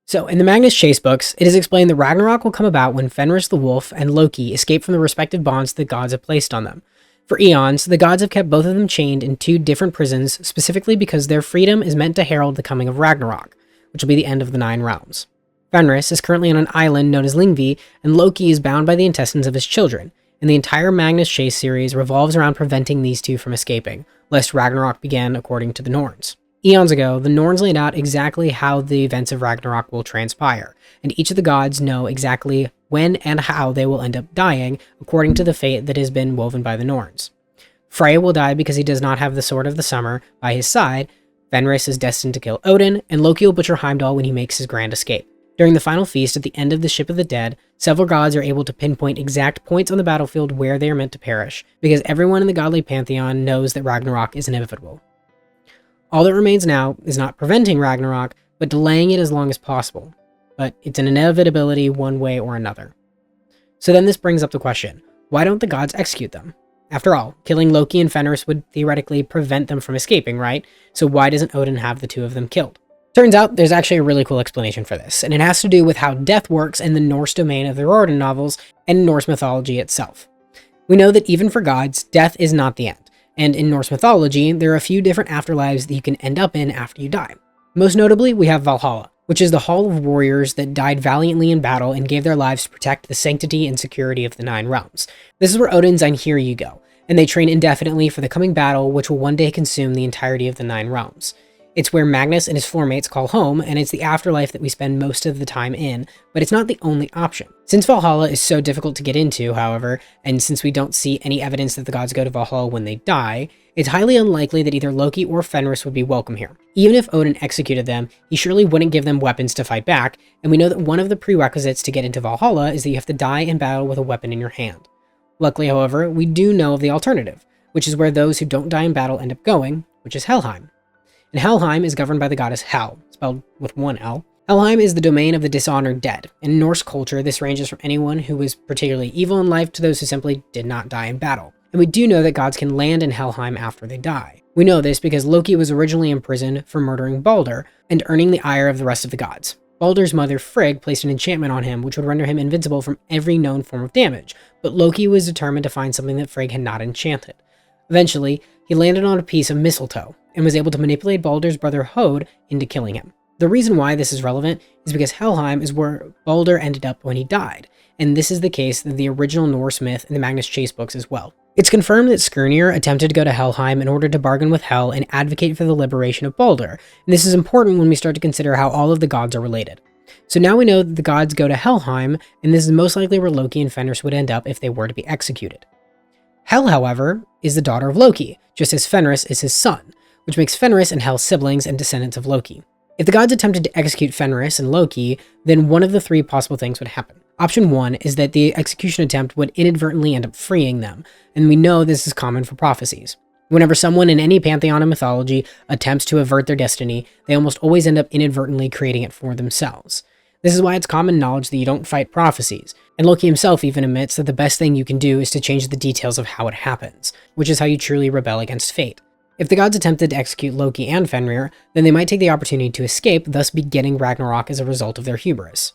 So, in the Magnus Chase books, it is explained that Ragnarok will come about when Fenris the wolf and Loki escape from the respective bonds the gods have placed on them. For eons, the gods have kept both of them chained in two different prisons, specifically because their freedom is meant to herald the coming of Ragnarok, which will be the end of the 9 realms. Fenris is currently on an island known as Lyngvi, and Loki is bound by the intestines of his children, and the entire Magnus Chase series revolves around preventing these two from escaping, lest Ragnarok began according to the Norns. Eons ago, the Norns laid out exactly how the events of Ragnarok will transpire, and each of the gods know exactly when and how they will end up dying, according to the fate that has been woven by the Norns. Frey will die because he does not have the Sword of the Summer by his side, Fenris is destined to kill Odin, and Loki will butcher Heimdall when he makes his grand escape. During the final feast at the end of the Ship of the Dead, several gods are able to pinpoint exact points on the battlefield where they are meant to perish, because everyone in the godly pantheon knows that Ragnarok is inevitable. All that remains now is not preventing Ragnarok, but delaying it as long as possible. But it's an inevitability one way or another. So then this brings up the question, why don't the gods execute them? After all, killing Loki and Fenris would theoretically prevent them from escaping, right? So why doesn't Odin have the two of them killed? Turns out there's actually a really cool explanation for this, and it has to do with how death works in the Norse domain of the Riordan novels and Norse mythology itself. We know that even for gods, death is not the end. And in Norse mythology, there are a few different afterlives that you can end up in after you die. Most notably, we have Valhalla, which is the hall of warriors that died valiantly in battle and gave their lives to protect the sanctity and security of the 9 realms. This is where Odin's Einherji go, and they train indefinitely for the coming battle which will one day consume the entirety of the 9 realms. It's where Magnus and his floor mates call home, and it's the afterlife that we spend most of the time in, but it's not the only option. Since Valhalla is so difficult to get into, however, and since we don't see any evidence that the gods go to Valhalla when they die, it's highly unlikely that either Loki or Fenris would be welcome here. Even if Odin executed them, he surely wouldn't give them weapons to fight back, and we know that one of the prerequisites to get into Valhalla is that you have to die in battle with a weapon in your hand. Luckily, however, we do know of the alternative, which is where those who don't die in battle end up going, which is Helheim. And Helheim is governed by the goddess Hel, spelled with one L. Helheim is the domain of the dishonored dead. In Norse culture, this ranges from anyone who was particularly evil in life to those who simply did not die in battle. And we do know that gods can land in Helheim after they die. We know this because Loki was originally imprisoned for murdering Balder and earning the ire of the rest of the gods. Balder's mother Frigg placed an enchantment on him which would render him invincible from every known form of damage, but Loki was determined to find something that Frigg had not enchanted. Eventually, he landed on a piece of mistletoe, and was able to manipulate Balder's brother Hode into killing him. The reason why this is relevant is because Helheim is where Balder ended up when he died, and this is the case in the original Norse myth in the Magnus Chase books as well. It's confirmed that Skirnir attempted to go to Helheim in order to bargain with Hel and advocate for the liberation of Balder, and this is important when we start to consider how all of the gods are related. So now we know that the gods go to Helheim, and this is most likely where Loki and Fenris would end up if they were to be executed. Hel, however, is the daughter of Loki, just as Fenris is his son, which makes Fenris and Hel siblings and descendants of Loki. If the gods attempted to execute Fenris and Loki, then one of the 3 possible things would happen. Option 1 is that the execution attempt would inadvertently end up freeing them, and we know this is common for prophecies. Whenever someone in any pantheon of mythology attempts to avert their destiny, they almost always end up inadvertently creating it for themselves. This is why it's common knowledge that you don't fight prophecies, and Loki himself even admits that the best thing you can do is to change the details of how it happens, which is how you truly rebel against fate. If the gods attempted to execute Loki and Fenrir, then they might take the opportunity to escape, thus beginning Ragnarok as a result of their hubris.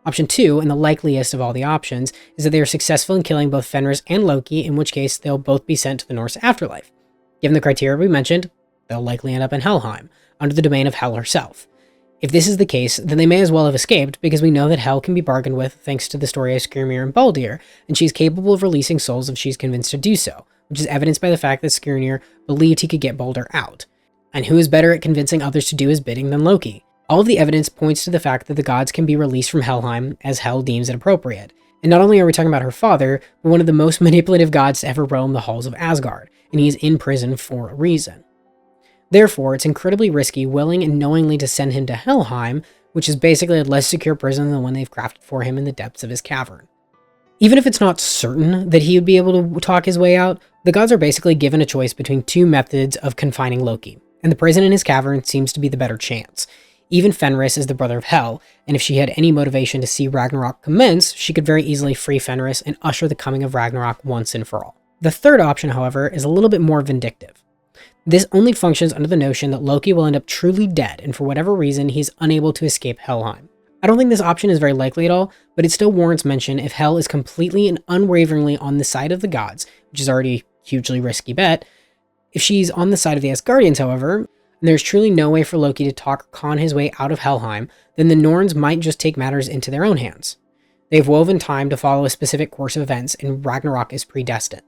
Option 2, and the likeliest of all the options, is that they are successful in killing both Fenris and Loki, in which case they'll both be sent to the Norse afterlife. Given the criteria we mentioned, they'll likely end up in Helheim, under the domain of Hel herself. If this is the case, then they may as well have escaped, because we know that Hel can be bargained with thanks to the story of Skirnir and Baldur, and she's capable of releasing souls if she's convinced to do so, which is evidenced by the fact that Skirnir believed he could get Baldur out. And who is better at convincing others to do his bidding than Loki? All of the evidence points to the fact that the gods can be released from Helheim as Hel deems it appropriate. And not only are we talking about her father, but one of the most manipulative gods to ever roam the halls of Asgard, and he is in prison for a reason. Therefore, it's incredibly risky willing and knowingly to send him to Helheim, which is basically a less secure prison than the one they've crafted for him in the depths of his cavern. Even if it's not certain that he would be able to talk his way out, the gods are basically given a choice between 2 methods of confining Loki, and the prison in his cavern seems to be the better chance. Even Fenris is the brother of Hel, and if she had any motivation to see Ragnarok commence, she could very easily free Fenris and usher the coming of Ragnarok once and for all. The third option, however, is a little bit more vindictive. This only functions under the notion that Loki will end up truly dead, and for whatever reason, he's unable to escape Helheim. I don't think this option is very likely at all, but it still warrants mention if Hel is completely and unwaveringly on the side of the gods, which is already a hugely risky bet. If she's on the side of the Asgardians, however, and there's truly no way for Loki to talk or con his way out of Helheim, then the Norns might just take matters into their own hands. They've woven time to follow a specific course of events, and Ragnarok is predestined,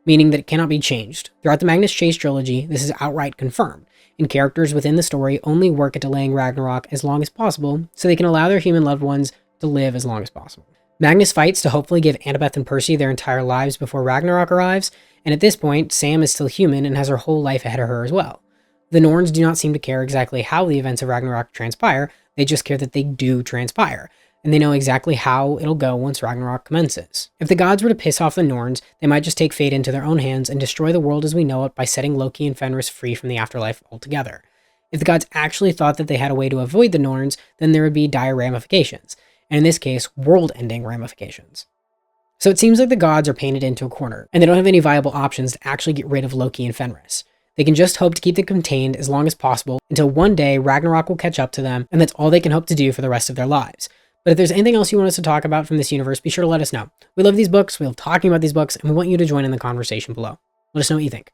meaning that it cannot be changed. Throughout the Magnus Chase trilogy, this is outright confirmed, and characters within the story only work at delaying Ragnarok as long as possible so they can allow their human loved ones to live as long as possible. Magnus fights to hopefully give Annabeth and Percy their entire lives before Ragnarok arrives, and at this point, Sam is still human and has her whole life ahead of her as well. The Norns do not seem to care exactly how the events of Ragnarok transpire, they just care that they do transpire, and they know exactly how it'll go once Ragnarok commences. If the gods were to piss off the Norns, they might just take fate into their own hands and destroy the world as we know it by setting Loki and Fenris free from the afterlife altogether. If the gods actually thought that they had a way to avoid the Norns, then there would be dire ramifications, and in this case, world-ending ramifications. So it seems like the gods are painted into a corner, and they don't have any viable options to actually get rid of Loki and Fenris. They can just hope to keep them contained as long as possible until one day Ragnarok will catch up to them, and that's all they can hope to do for the rest of their lives. But if there's anything else you want us to talk about from this universe, be sure to let us know. We love these books, we love talking about these books, and we want you to join in the conversation below. Let us know what you think.